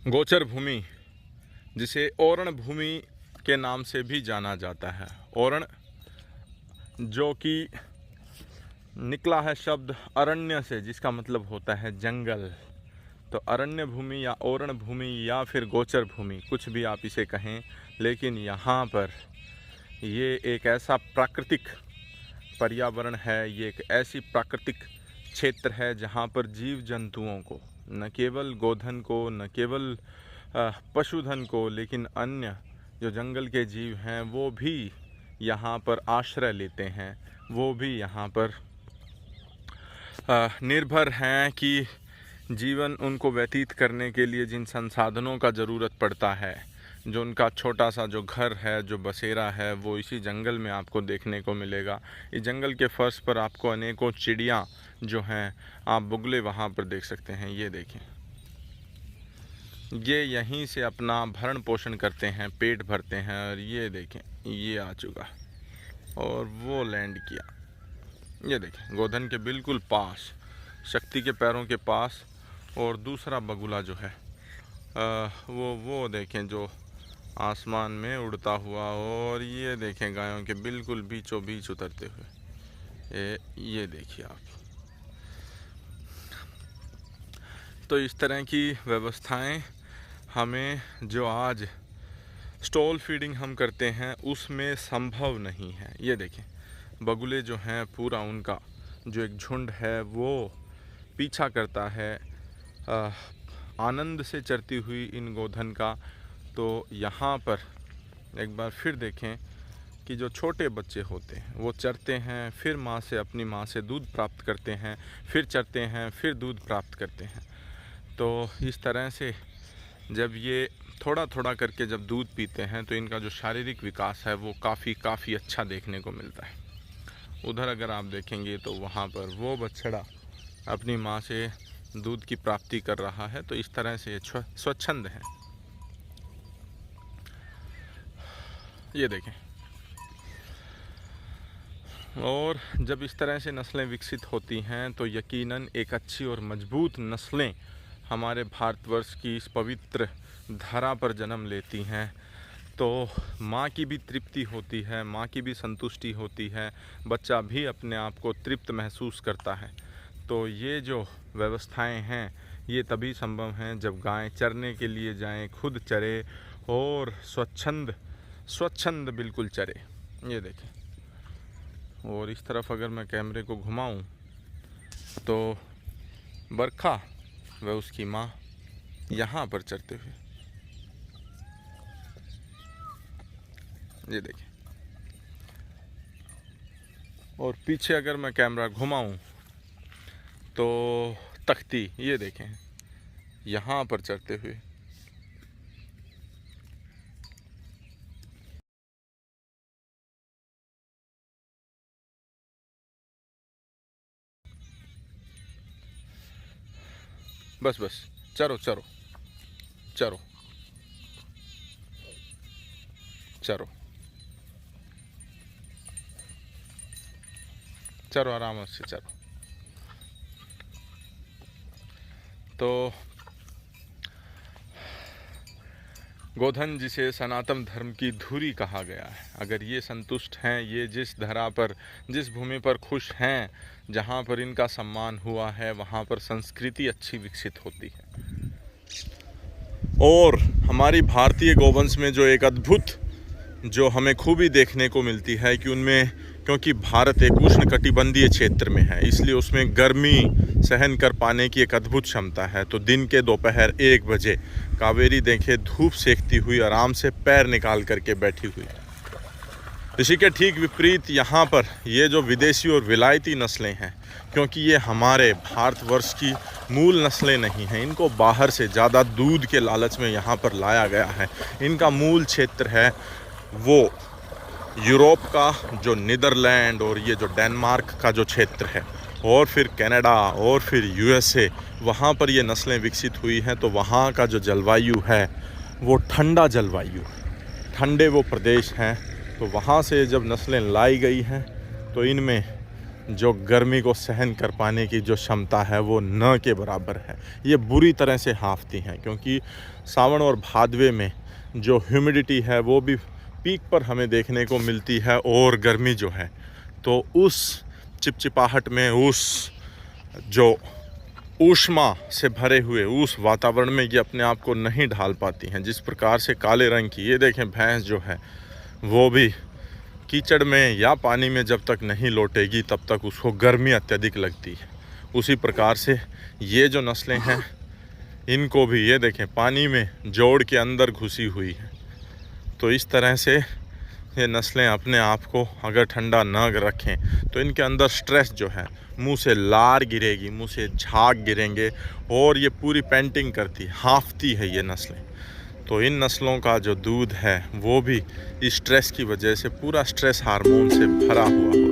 गोचर भूमि, जिसे ओरण भूमि के नाम से भी जाना जाता है। ओरण जो कि निकला है शब्द अरण्य से, जिसका मतलब होता है जंगल। तो अरण्य भूमि या ओरण भूमि या फिर गोचर भूमि, कुछ भी आप इसे कहें, लेकिन यहाँ पर ये एक ऐसा प्राकृतिक पर्यावरण है, ये एक ऐसी प्राकृतिक क्षेत्र है जहाँ पर जीव जंतुओं को, न केवल गोधन को, न केवल पशुधन को, लेकिन अन्य जो जंगल के जीव हैं वो भी यहाँ पर आश्रय लेते हैं। वो भी यहाँ पर निर्भर हैं कि जीवन उनको व्यतीत करने के लिए जिन संसाधनों का ज़रूरत पड़ता है, जो उनका छोटा सा जो घर है, जो बसेरा है, वो इसी जंगल में आपको देखने को मिलेगा। इस जंगल के फर्श पर आपको अनेकों चिड़ियाँ जो हैं, आप बुगले वहाँ पर देख सकते हैं। ये देखें, ये यहीं से अपना भरण पोषण करते हैं, पेट भरते हैं। और ये देखें, ये आ चुका और वो लैंड किया। ये देखें, गोधन के बिल्कुल पास, शक्ति के पैरों के पास। और दूसरा बगुला जो है वो देखें, जो आसमान में उड़ता हुआ। और ये देखें, गायों के बिल्कुल बीचों बीच उतरते हुए। ये देखिए आप। तो इस तरह की व्यवस्थाएं हमें, जो आज स्टॉल फीडिंग हम करते हैं, उसमें संभव नहीं है। ये देखें, बगुले जो हैं, पूरा उनका जो एक झुंड है वो पीछा करता है आनंद से चरती हुई इन गोधन का। तो यहाँ पर एक बार फिर देखें कि जो छोटे बच्चे होते हैं वो चरते हैं, फिर माँ से, अपनी माँ से दूध प्राप्त करते हैं, फिर चरते हैं, फिर दूध प्राप्त करते हैं। तो इस तरह से जब ये थोड़ा थोड़ा करके जब दूध पीते हैं तो इनका जो शारीरिक विकास है वो काफ़ी अच्छा देखने को मिलता है। उधर अगर आप देखेंगे तो वहाँ पर वो बछड़ा अपनी माँ से दूध की प्राप्ति कर रहा है। तो इस तरह से ये स्वच्छंद है। ये देखें, और जब इस तरह से नस्लें विकसित होती हैं तो यकीनन एक अच्छी और मजबूत नस्लें हमारे भारतवर्ष की इस पवित्र धरा पर जन्म लेती हैं। तो माँ की भी तृप्ति होती है, माँ की भी संतुष्टि होती है, बच्चा भी अपने आप को तृप्त महसूस करता है। तो ये जो व्यवस्थाएं हैं ये तभी संभव हैं जब गायें चरने के लिए जाएं, खुद चरे और स्वच्छंद बिल्कुल चरे। ये देखें, और इस तरफ अगर मैं कैमरे को घुमाऊं तो बरखा व उसकी माँ यहाँ पर चरते हुए। ये देखें, और पीछे अगर मैं कैमरा घुमाऊं तो तख्ती, ये देखें, यहाँ पर चरते हुए। बस चरो चरो चरो चरो चरो, आराम से चरो। तो गोधन, जिसे सनातन धर्म की धुरी कहा गया है, अगर ये संतुष्ट हैं, ये जिस धरा पर, जिस भूमि पर खुश हैं, जहाँ पर इनका सम्मान हुआ है, वहाँ पर संस्कृति अच्छी विकसित होती है। और हमारी भारतीय गोवंश में जो एक अद्भुत जो हमें खूबी देखने को मिलती है कि उनमें, क्योंकि भारत एक उष्णकटिबंधीय क्षेत्र में है, इसलिए उसमें गर्मी सहन कर पाने की एक अद्भुत क्षमता है। तो दिन के दोपहर 1 बजे कावेरी देखे धूप सेकती हुई आराम से पैर निकाल करके बैठी हुई। इसी के ठीक विपरीत यहाँ पर ये जो विदेशी और विलायती नस्लें हैं, क्योंकि ये हमारे भारतवर्ष की मूल नस्लें नहीं हैं, इनको बाहर से ज़्यादा दूध के लालच में यहाँ पर लाया गया है। इनका मूल क्षेत्र है वो यूरोप का जो नीदरलैंड और ये जो डेनमार्क का जो क्षेत्र है, और फिर कनाडा और फिर यूएसए, वहाँ पर ये नस्लें विकसित हुई हैं। तो वहाँ का जो जलवायु है वो ठंडा जलवायु, ठंडे वो प्रदेश हैं। तो वहाँ से जब नस्लें लाई गई हैं तो इनमें जो गर्मी को सहन कर पाने की जो क्षमता है वो न के बराबर है। ये बुरी तरह से हांफती हैं, क्योंकि सावन और भादवे में जो ह्यूमिडिटी है वो भी पीक पर हमें देखने को मिलती है, और गर्मी जो है तो उस चिपचिपाहट में, उस जो ऊष्मा से भरे हुए उस वातावरण में ये अपने आप को नहीं ढाल पाती हैं। जिस प्रकार से काले रंग की ये देखें भैंस जो है वो भी कीचड़ में या पानी में जब तक नहीं लौटेगी तब तक उसको गर्मी अत्यधिक लगती है। उसी प्रकार से ये जो नस्लें हैं इनको भी ये देखें पानी में जोड़ के अंदर घुसी हुई है। तो इस तरह से ये नस्लें अपने आप को अगर ठंडा न रखें तो इनके अंदर स्ट्रेस जो है, मुंह से लार गिरेगी, मुंह से झाग गिरेंगे, और ये पूरी पेंटिंग करती, हांफती है ये नस्लें। तो इन नस्लों का जो दूध है वो भी इस स्ट्रेस की वजह से पूरा स्ट्रेस हार्मोन से भरा हुआ